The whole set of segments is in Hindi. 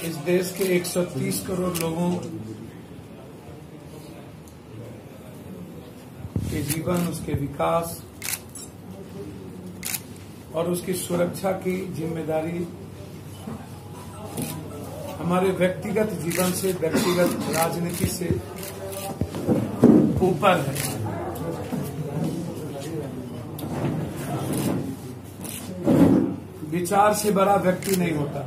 इस देश के 130 करोड़ लोगों के जीवन, उसके विकास और उसकी सुरक्षा की जिम्मेदारी हमारे व्यक्तिगत जीवन से, व्यक्तिगत राजनीति से ऊपर है। विचार से बड़ा व्यक्ति नहीं होता।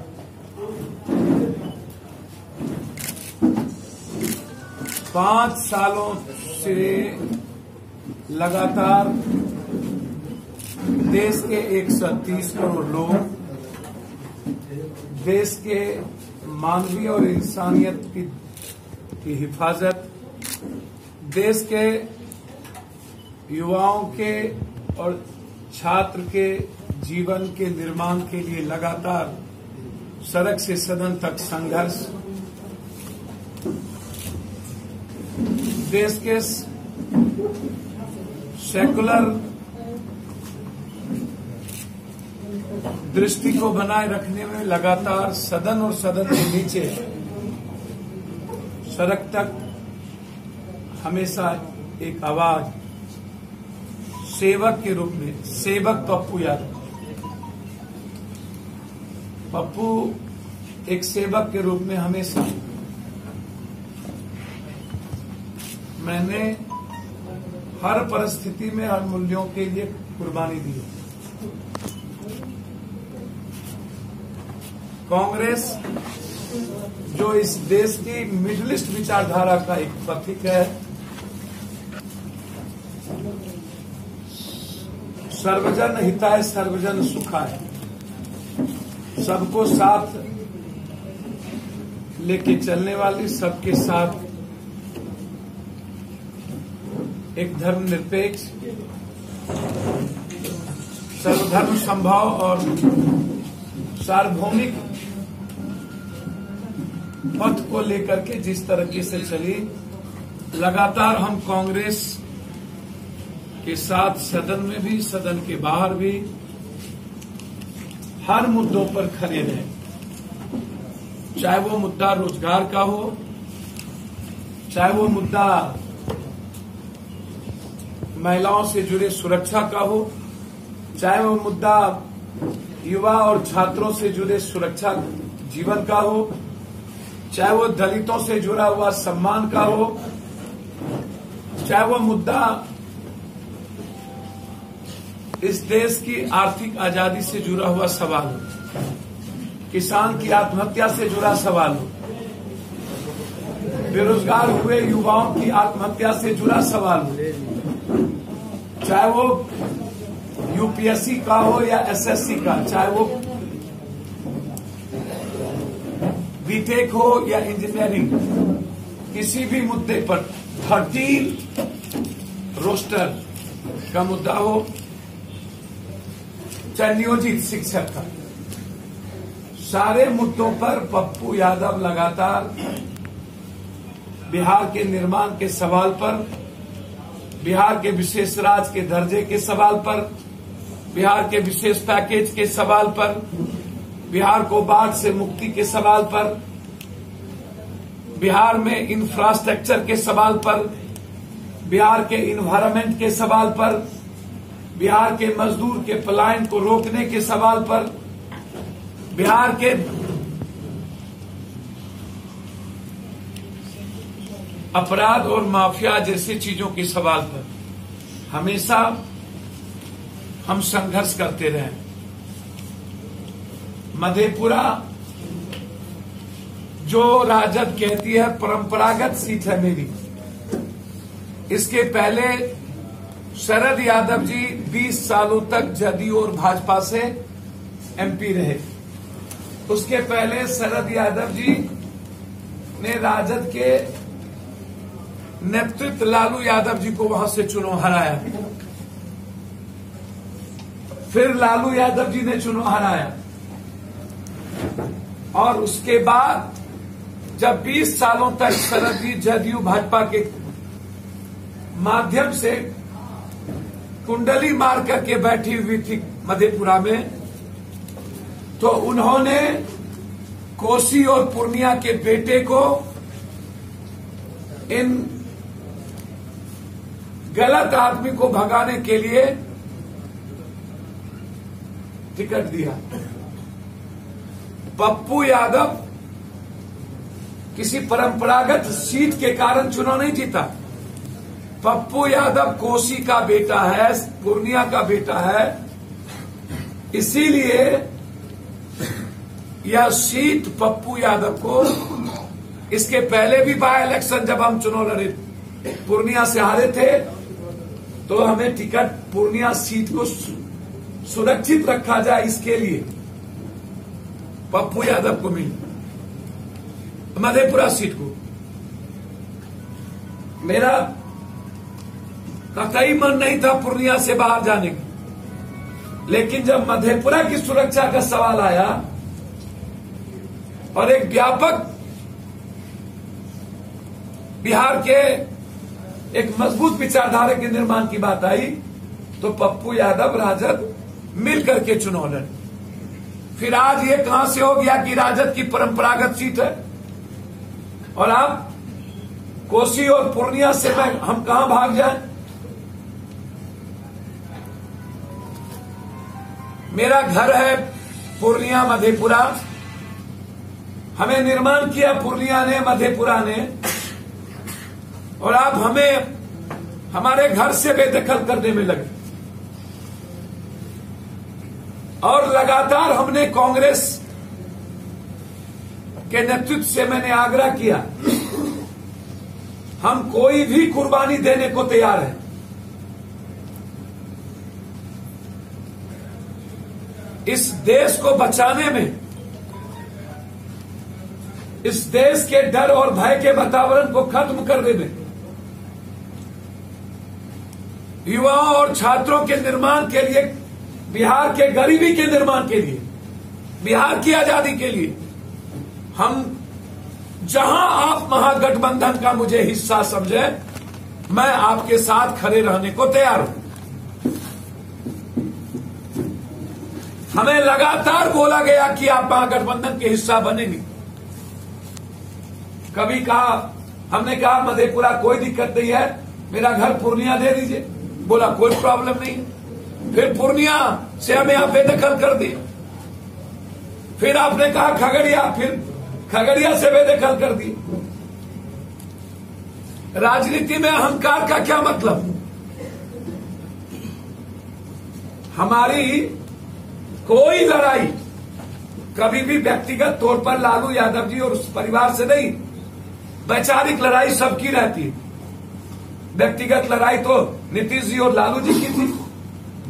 पांच सालों से लगातार देश के 130 करोड़ लोग देश के मानवीय और इंसानियत की हिफाजत, देश के युवाओं के और छात्र के जीवन के निर्माण के लिए लगातार सड़क से सदन तक संघर्ष, देश के सेकुलर दृष्टि को बनाए रखने में लगातार सदन और सदन के नीचे सड़क तक हमेशा एक आवाज सेवक के रूप में, सेवक पप्पू यादव, पप्पू एक सेवक के रूप में हमेशा मैंने हर परिस्थिति में हर मूल्यों के लिए कुर्बानी दी। कांग्रेस जो इस देश की मिडलिस्ट विचारधारा का एक प्रतीक है, सर्वजन हिताय सर्वजन सुखाय, सबको साथ लेके चलने वाली, सबके साथ एक धर्मनिरपेक्ष, सर्वधर्म संभाव और सार्वभौमिक पथ को लेकर के जिस तरीके से चली, लगातार हम कांग्रेस के साथ सदन में भी, सदन के बाहर भी हर मुद्दों पर खड़े रहे। चाहे वो मुद्दा रोजगार का हो, चाहे वो मुद्दा महिलाओं से जुड़े सुरक्षा का हो, चाहे वो मुद्दा युवा और छात्रों से जुड़े सुरक्षा जीवन का हो, चाहे वो दलितों से जुड़ा हुआ सम्मान का हो, चाहे वो मुद्दा इस देश की आर्थिक आजादी से जुड़ा हुआ सवाल हो, किसान की आत्महत्या से जुड़ा सवाल हो, बेरोजगार हुए युवाओं की आत्महत्या से जुड़ा सवाल हो, चाहे वो यूपीएससी का हो या एसएससी का, चाहे वो बीटेक हो या इंजीनियरिंग, किसी भी मुद्दे पर 13 रोस्टर का मुद्दा हो, चाहे नियोजित शिक्षक का, सारे मुद्दों पर पप्पू यादव लगातार बिहार के निर्माण के सवाल पर, बिहार के विशेष राज्य के दर्जे के सवाल पर, बिहार के विशेष पैकेज के सवाल पर, बिहार को बाढ़ से मुक्ति के सवाल पर, बिहार में इंफ्रास्ट्रक्चर के सवाल पर, बिहार के इन्वायरमेंट के सवाल पर, बिहार के मजदूर के पलायन को रोकने के सवाल पर, बिहार के अपराध और माफिया जैसी चीजों के सवाल पर हमेशा हम संघर्ष करते रहे। मधेपुरा जो राजद कहती है परंपरागत सीट है मेरी, इसके पहले शरद यादव जी 20 सालों तक जदयू और भाजपा से एमपी रहे। उसके पहले शरद यादव जी ने राजद के नेतृत्व लालू यादव जी को वहां से चुनाव हराया, फिर लालू यादव जी ने चुनाव हराया, और उसके बाद जब 20 सालों तक शरद जी जदयू भाजपा के माध्यम से कुंडली मार करके बैठी हुई थी मधेपुरा में, तो उन्होंने कोसी और पूर्णिया के बेटे को इन गलत आदमी को भगाने के लिए टिकट दिया। पप्पू यादव किसी परंपरागत सीट के कारण चुनाव नहीं जीता। पप्पू यादव कोसी का बेटा है, पूर्णिया का बेटा है, इसीलिए यह सीट पप्पू यादव को, इसके पहले भी बाय इलेक्शन जब हम चुनाव लड़े पूर्णिया से हारे थे तो हमें टिकट पूर्णिया सीट को सुरक्षित रखा जाए इसके लिए पप्पू यादव को मिली, मधेपुरा सीट को। मेरा कतई मन नहीं था पूर्णिया से बाहर जाने का, लेकिन जब मधेपुरा की सुरक्षा का सवाल आया और एक व्यापक बिहार के एक मजबूत विचारधारा के निर्माण की बात आई तो पप्पू यादव राजद मिल करके चुनाव लड़े। फिर आज ये कहां से हो गया कि राजद की परंपरागत सीट है और आप कोसी और पूर्णिया से हम कहां भाग जाएं? मेरा घर है पूर्णिया मधेपुरा, हमें निर्माण किया पूर्णिया ने, मधेपुरा ने, और आप हमें हमारे घर से बेदखल करने में लगे। और लगातार हमने कांग्रेस के नेतृत्व से मैंने आग्रह किया, हम कोई भी कुर्बानी देने को तैयार हैं। इस देश को बचाने में, इस देश के डर और भय के वातावरण को खत्म करने में, युवाओं और छात्रों के निर्माण के लिए, बिहार के गरीबी के निर्माण के लिए, बिहार की आजादी के लिए, हम जहां आप महागठबंधन का मुझे हिस्सा समझे, मैं आपके साथ खड़े रहने को तैयार हूं। हमें लगातार बोला गया कि आप महागठबंधन के हिस्सा बनेंगे। कभी कहा, हमने कहा मधेपुरा कोई दिक्कत नहीं है, मेरा घर पूर्णिया दे दीजिए, बोला कोई प्रॉब्लम नहीं है। फिर पूर्णिया से हमें आप बेदखल कर दिए। फिर आपने कहा खगड़िया, फिर खगड़िया से बेदखल कर दिए। राजनीति में अहंकार का क्या मतलब? हमारी कोई लड़ाई कभी भी व्यक्तिगत तौर पर लालू यादव जी और उस परिवार से नहीं, वैचारिक लड़ाई सबकी रहती है। व्यक्तिगत लड़ाई तो नीतीश जी और लालू जी की थी,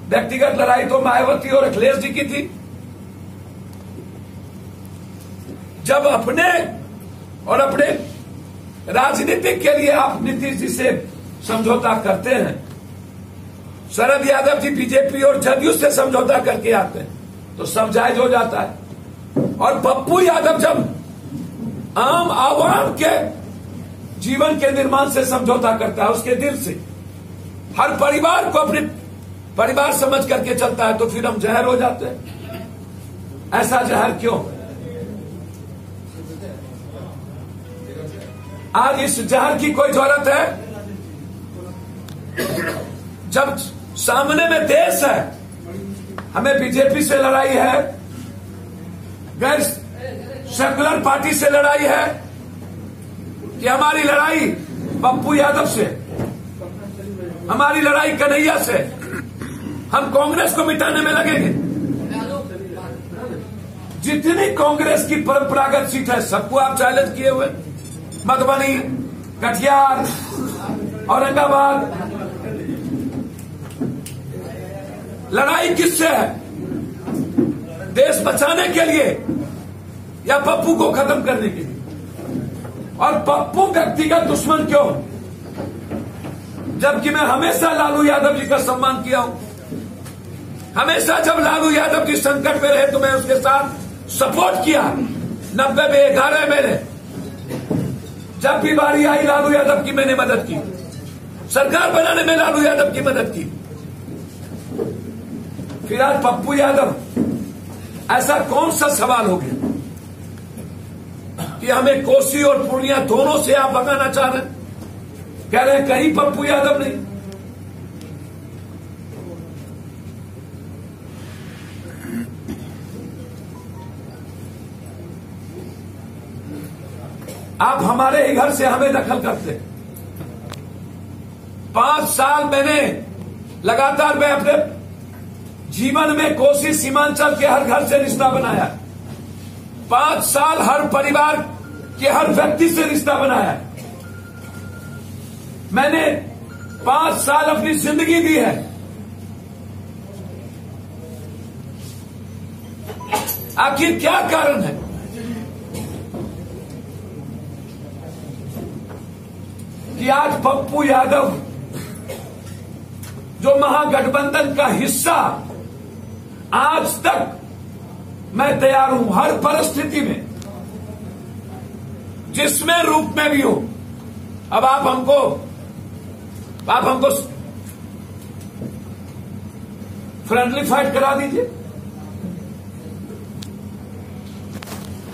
व्यक्तिगत लड़ाई तो मायावती और अखिलेश जी की थी। जब अपने और अपने राजनीतिक के लिए आप नीतीश जी से समझौता करते हैं, शरद यादव जी बीजेपी और जदयू से समझौता करके आते हैं, तो सब जायज हो जाता है। और पप्पू यादव जब आम आवाम के जीवन के निर्माण से समझौता करता है, उसके दिल से, हर परिवार को अपने परिवार समझ करके चलता है, तो फिर हम जहर हो जाते हैं। ऐसा जहर क्यों? आज इस जहर की कोई जरूरत है? जब सामने में देश है, हमें बीजेपी से लड़ाई है, गैर सेकुलर पार्टी से लड़ाई है, कि हमारी लड़ाई पप्पू यादव से, हमारी लड़ाई कन्हैया से, हम कांग्रेस को मिटाने में लगेंगे। जितनी कांग्रेस की परंपरागत सीट है सबको आप चैलेंज किए हुए, मधुबनी, कटिहार, औरंगाबाद, लड़ाई किससे है? देश बचाने के लिए या पप्पू को खत्म करने के लिए? और पप्पू व्यक्तिगत दुश्मन क्यों? जबकि मैं हमेशा लालू यादव जी का सम्मान किया हूं। हमेशा जब लालू यादव जी संकट में रहे तो मैं उसके साथ सपोर्ट किया। 90 में 11 में जब भी बारी आई लालू यादव की मैंने मदद की, सरकार बनाने में लालू यादव की मदद की। फिर आज पप्पू यादव, ऐसा कौन सा सवाल हो गया कि हमें कोसी और पूर्णिया दोनों से आप भगाना चाह रहे हैं। कह रहे हैं कहीं पप्पू यादव नहीं। आप हमारे ही घर से हमें दखल करते। 5 साल मैंने लगातार मैं अपने जीवन में कोसी सीमांचल के हर घर से रिश्ता बनाया। 5 साल हर परिवार के हर व्यक्ति से रिश्ता बनाया। मैंने 5 साल अपनी जिंदगी दी है। आखिर क्या कारण है कि आज पप्पू यादव जो महागठबंधन का हिस्सा, आज तक मैं तैयार हूं हर परिस्थिति में, जिसमें रूप में भी हो। अब आप हमको फ्रेंडली फाइट करा दीजिए,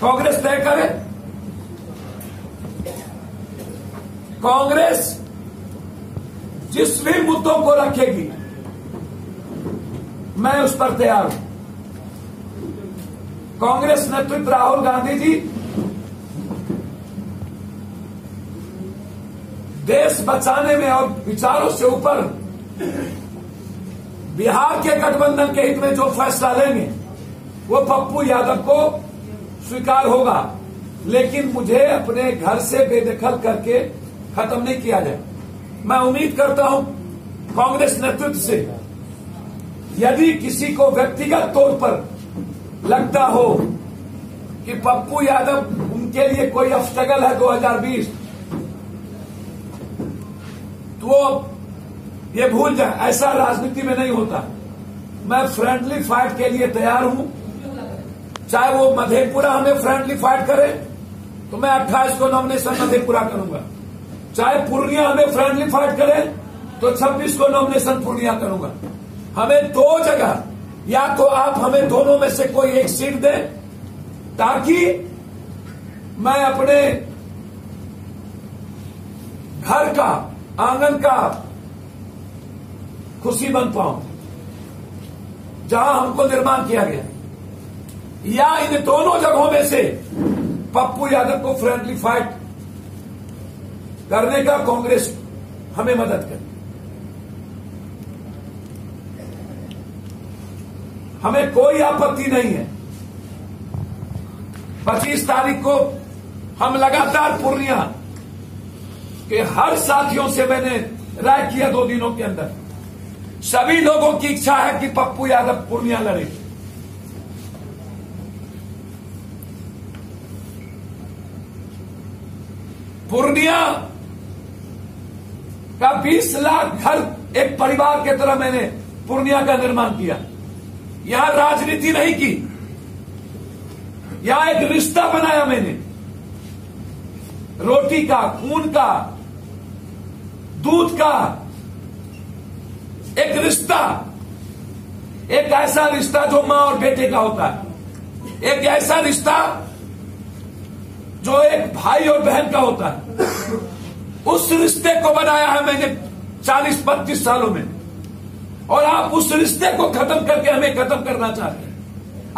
कांग्रेस तय करे। कांग्रेस जिस भी मुद्दों को रखेगी मैं उस पर तैयार हूं। कांग्रेस नेतृत्व राहुल गांधी जी देश बचाने में और विचारों से ऊपर बिहार के गठबंधन के हित में जो फैसला लेंगे वो पप्पू यादव को स्वीकार होगा, लेकिन मुझे अपने घर से बेदखल करके खत्म नहीं किया जाए। मैं उम्मीद करता हूं कांग्रेस नेतृत्व से, यदि किसी को व्यक्तिगत तौर पर लगता हो कि पप्पू यादव उनके लिए कोई ऑब्स्टेकल है 2020, तो वो ये भूल जाए, ऐसा राजनीति में नहीं होता। मैं फ्रेंडली फाइट के लिए तैयार हूं। चाहे वो मधेपुरा हमें फ्रेंडली फाइट करे तो मैं 28 को नॉमिनेशन मधेपुरा करूंगा। चाहे पूर्णिया हमें फ्रेंडली फाइट करे तो 26 को नॉमिनेशन पूर्णिया करूंगा। हमें 2 जगह, या तो आप हमें दोनों में से कोई एक सीट दें ताकि मैं अपने घर का, आंगन का खुशी बन पाऊं जहां हमको निर्माण किया गया, या इन दोनों जगहों में से पप्पू यादव को फ्रेंडली फाइट करने का कांग्रेस हमें मदद करे। हमें कोई आपत्ति नहीं है। 25 तारीख को हम लगातार पूर्णिया के हर साथियों से मैंने राय किया 2 दिनों के अंदर, सभी लोगों की इच्छा है कि पप्पू यादव पूर्णिया लड़े। पूर्णिया का 20 लाख घर एक परिवार की तरह मैंने पूर्णिया का निर्माण किया। यहां राजनीति नहीं की, यहां एक रिश्ता बनाया मैंने, रोटी का, खून का, दूध का एक रिश्ता, एक ऐसा रिश्ता जो मां और बेटे का होता है, एक ऐसा रिश्ता जो एक भाई और बहन का होता है। उस रिश्ते को बनाया है मैंने 40-32 सालों में, और आप उस रिश्ते को खत्म करके हमें खत्म करना चाहते हैं।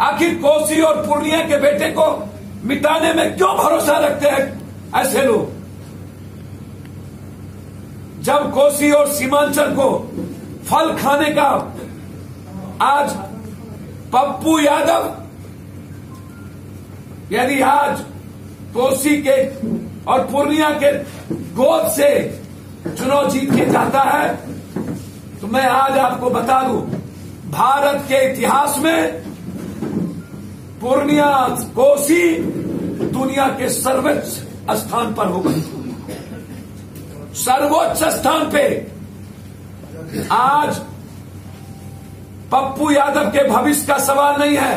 आखिर कोसी और पूर्णिया के बेटे को मिटाने में क्यों भरोसा रखते हैं ऐसे लोग, जब कोसी और सीमांचल को फल खाने का आज पप्पू यादव यदि आज कोसी के और पूर्णिया के गोद से चुनाव जीत के जाता है, तो मैं आज आपको बता दूं, भारत के इतिहास में पूर्णिया, कोसी दुनिया के सर्वोच्च स्थान पर होगा। सर्वोच्च स्थान पे आज पप्पू यादव के भविष्य का सवाल नहीं है,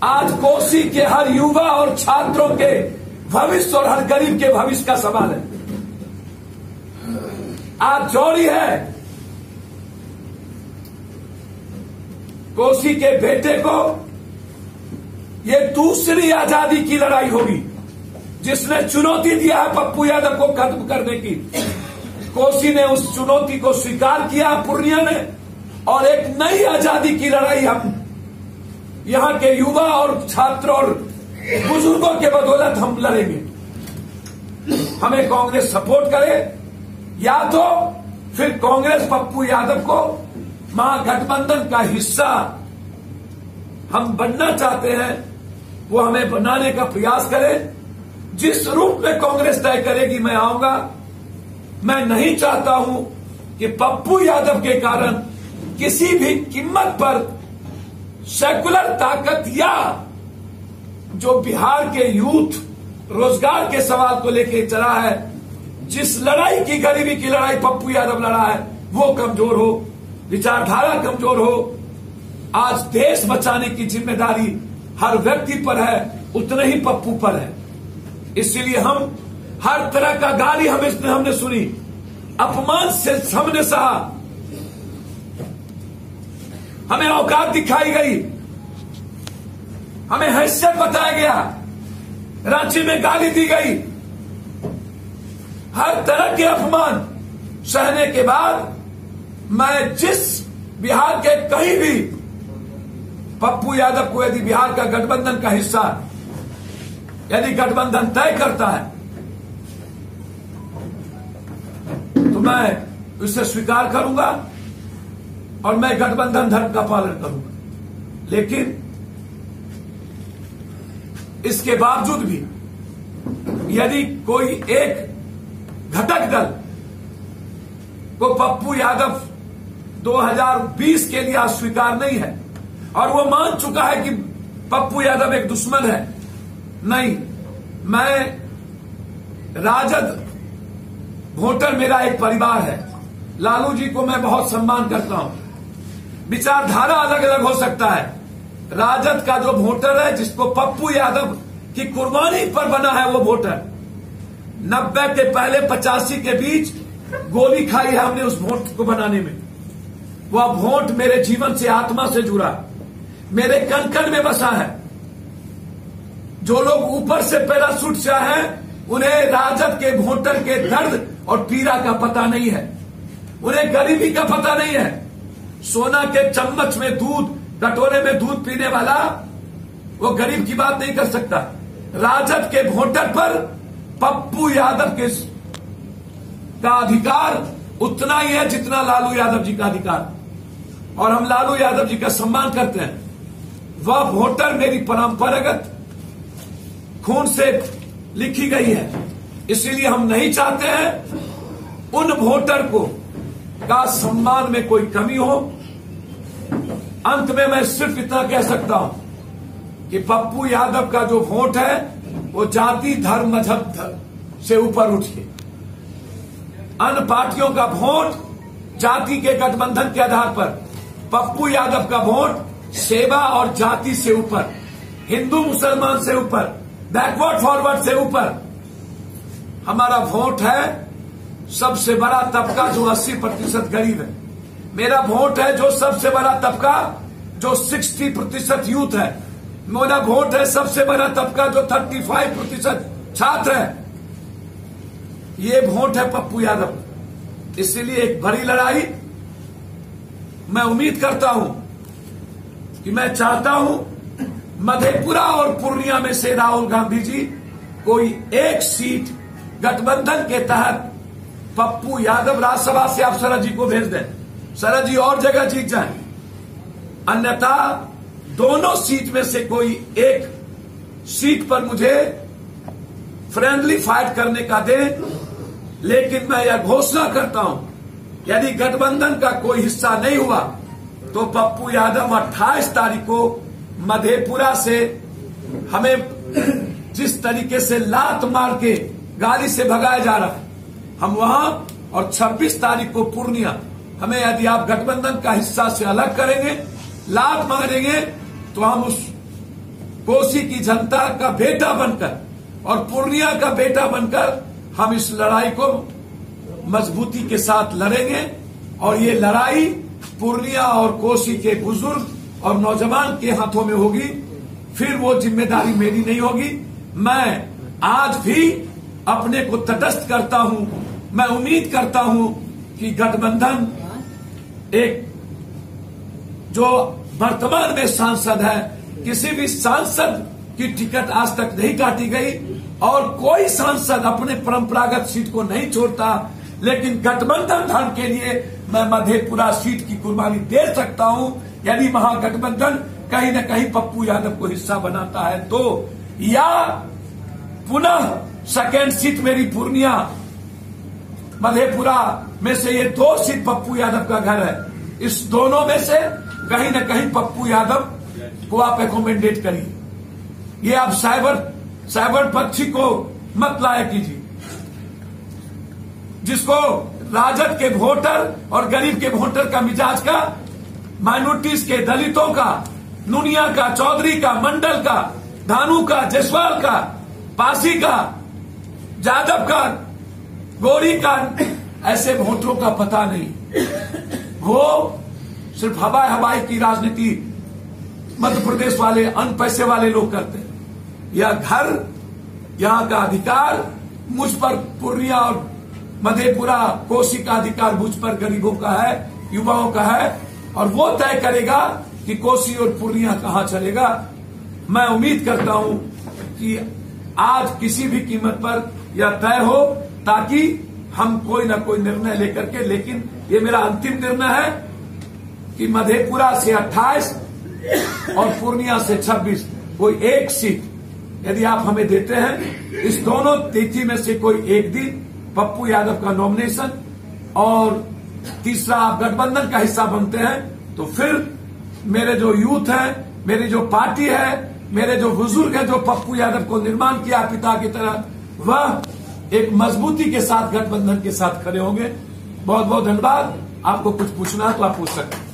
आज कोसी के हर युवा और छात्रों के भविष्य और हर गरीब के भविष्य का सवाल है। आज जोड़ी है कोसी के बेटे को, ये दूसरी आजादी की लड़ाई होगी। जिसने चुनौती दिया है पप्पू यादव को खत्म करने की, कोसी ने उस चुनौती को स्वीकार किया, पूर्णिया ने, और एक नई आजादी की लड़ाई हम यहां के युवा और छात्र और बुजुर्गों के बदौलत हम लड़ेंगे। हमें कांग्रेस सपोर्ट करे, या तो फिर कांग्रेस पप्पू यादव को महागठबंधन का हिस्सा हम बनना चाहते हैं, वो हमें बनाने का प्रयास करें। जिस रूप में कांग्रेस तय करेगी मैं आऊंगा। मैं नहीं चाहता हूं कि पप्पू यादव के कारण किसी भी कीमत पर सेकुलर ताकत या जो बिहार के यूथ रोजगार के सवाल को लेकर चला है, जिस लड़ाई की, गरीबी की लड़ाई पप्पू यादव लड़ा है, वो कमजोर हो, विचारधारा कमजोर हो। आज देश बचाने की जिम्मेदारी हर व्यक्ति पर है, उतने ही पप्पू पर है। इसलिए हम हर तरह का गाली हमने सुनी, अपमान से हमने सहा, हमें औकात दिखाई गई, हमें हैसियत बताया गया, रांची में गाली दी गई, हर तरह के अपमान सहने के बाद मैं जिस बिहार के कहीं भी पप्पू यादव को यदि बिहार का गठबंधन का हिस्सा, यदि गठबंधन तय करता है तो मैं उसे स्वीकार करूंगा और मैं गठबंधन धर्म का पालन करूंगा। लेकिन इसके बावजूद भी यदि कोई एक घटक दल को पप्पू यादव 2020 के लिए अस्वीकार नहीं है और वो मान चुका है कि पप्पू यादव एक दुश्मन है, नहीं, मैं राजद वोटर मेरा एक परिवार है। लालू जी को मैं बहुत सम्मान करता हूं, विचारधारा अलग अलग हो सकता है। राजद का जो वोटर है, जिसको पप्पू यादव की कुर्बानी पर बना है, वो वोटर 90 के पहले 85 के बीच गोली खाई है हमने उस वोट को बनाने में। वह वोट मेरे जीवन से, आत्मा से जुड़ा, मेरे कण कण में बसा है। जो लोग ऊपर से पैराशूट से आए हैं, उन्हें राजद के वोटर के दर्द और पीड़ा का पता नहीं है, उन्हें गरीबी का पता नहीं है। सोना के चम्मच में दूध, कटोरे में दूध पीने वाला वो गरीब की बात नहीं कर सकता। राजद के वोटर पर पप्पू यादव के का अधिकार उतना ही है जितना लालू यादव जी का अधिकार, और हम लालू यादव जी का सम्मान करते हैं। वह वोटर मेरी परंपरागत खून से लिखी गई है, इसीलिए हम नहीं चाहते हैं उन वोटर को का सम्मान में कोई कमी हो। अंत में मैं सिर्फ इतना कह सकता हूं कि पप्पू यादव का जो वोट है वो जाति, धर्म, मजहब से ऊपर उठिए। अन्य पार्टियों का वोट जाति के गठबंधन के आधार पर, पप्पू यादव का वोट सेवा और जाति से ऊपर, हिंदू मुसलमान से ऊपर, बैकवर्ड फॉरवर्ड से ऊपर। हमारा वोट है सबसे बड़ा तबका जो 80% गरीब है। मेरा वोट है जो सबसे बड़ा तबका जो 60% यूथ है। मेरा वोट है सबसे बड़ा तबका जो 35% छात्र है। ये वोट है पप्पू यादव। इसलिए एक बड़ी लड़ाई मैं उम्मीद करता हूं कि मैं चाहता हूं मधेपुरा और पूर्णिया में से राहुल गांधी जी कोई एक सीट गठबंधन के तहत पप्पू यादव राज्यसभा से आप शरद जी को भेज दें, शरद जी और जगह जीत जाएं। अन्यथा दोनों सीट में से कोई एक सीट पर मुझे फ्रेंडली फाइट करने का दे। लेकिन मैं यह घोषणा करता हूं, यदि गठबंधन का कोई हिस्सा नहीं हुआ तो पप्पू यादव 28 तारीख को मधेपुरा से हमें जिस तरीके से लात मार के गाड़ी से भगाया जा रहा है, हम वहां, और 26 तारीख को पूर्णिया, हमें यदि आप गठबंधन का हिस्सा से अलग करेंगे, लात मारेंगे, तो हम उस कोसी की जनता का बेटा बनकर और पूर्णिया का बेटा बनकर हम इस लड़ाई को मजबूती के साथ लड़ेंगे। और ये लड़ाई पूर्णिया और कोसी के बुजुर्ग और नौजवान के हाथों में होगी। फिर वो जिम्मेदारी मेरी नहीं होगी। मैं आज भी अपने को तटस्थ करता हूं। मैं उम्मीद करता हूं कि गठबंधन एक जो वर्तमान में सांसद है, किसी भी सांसद की टिकट आज तक नहीं काटी गई और कोई सांसद अपने परंपरागत सीट को नहीं छोड़ता, लेकिन गठबंधन धर्म के लिए मैं मधेपुरा सीट की कुर्बानी दे सकता हूं। यदि महागठबंधन कहीं न कहीं पप्पू यादव को हिस्सा बनाता है तो, या पुनः सेकेंड सीट मेरी पूर्णिया मधेपुरा में से ये 2 सीट पप्पू यादव का घर है, इस दोनों में से कहीं न कहीं पप्पू यादव को आप एकोमेंडेट करिए। ये आप साइबर पक्षी को मत लाया कीजिए, जिसको राजद के वोटर और गरीब के वोटर का मिजाज का, माइनॉरिटीज के, दलितों का, नुनिया का, चौधरी का, मंडल का, धानु का, जसवाल का, पासी का, जादव का, गोरी का, ऐसे वोटरों का पता नहीं। वो सिर्फ हवाई की राजनीति मध्य प्रदेश वाले अन पैसे वाले लोग करते हैं। यह घर, यहां का अधिकार मुझ पर, पूर्णिया और मधेपुरा कोसी का अधिकार मुझ पर गरीबों का है, युवाओं का है, और वो तय करेगा कि कोसी और पूर्णिया कहां चलेगा। मैं उम्मीद करता हूं कि आज किसी भी कीमत पर यह तय हो, ताकि हम कोई ना कोई निर्णय लेकर के, लेकिन ये मेरा अंतिम निर्णय है कि मधेपुरा से 28 और पूर्णिया से 26 कोई एक सीट यदि आप हमें देते हैं, इस दोनों तिथि में से कोई एक दिन पप्पू यादव का नॉमिनेशन, और तीसरा आप गठबंधन का हिस्सा बनते हैं, तो फिर मेरे जो यूथ है, मेरी जो पार्टी है, मेरे जो बुजुर्ग है, जो पप्पू यादव को निर्माण किया पिता की तरह, वह एक मजबूती के साथ गठबंधन के साथ खड़े होंगे। बहुत बहुत धन्यवाद। आपको कुछ पूछना है तो आप पूछ सकते हैं।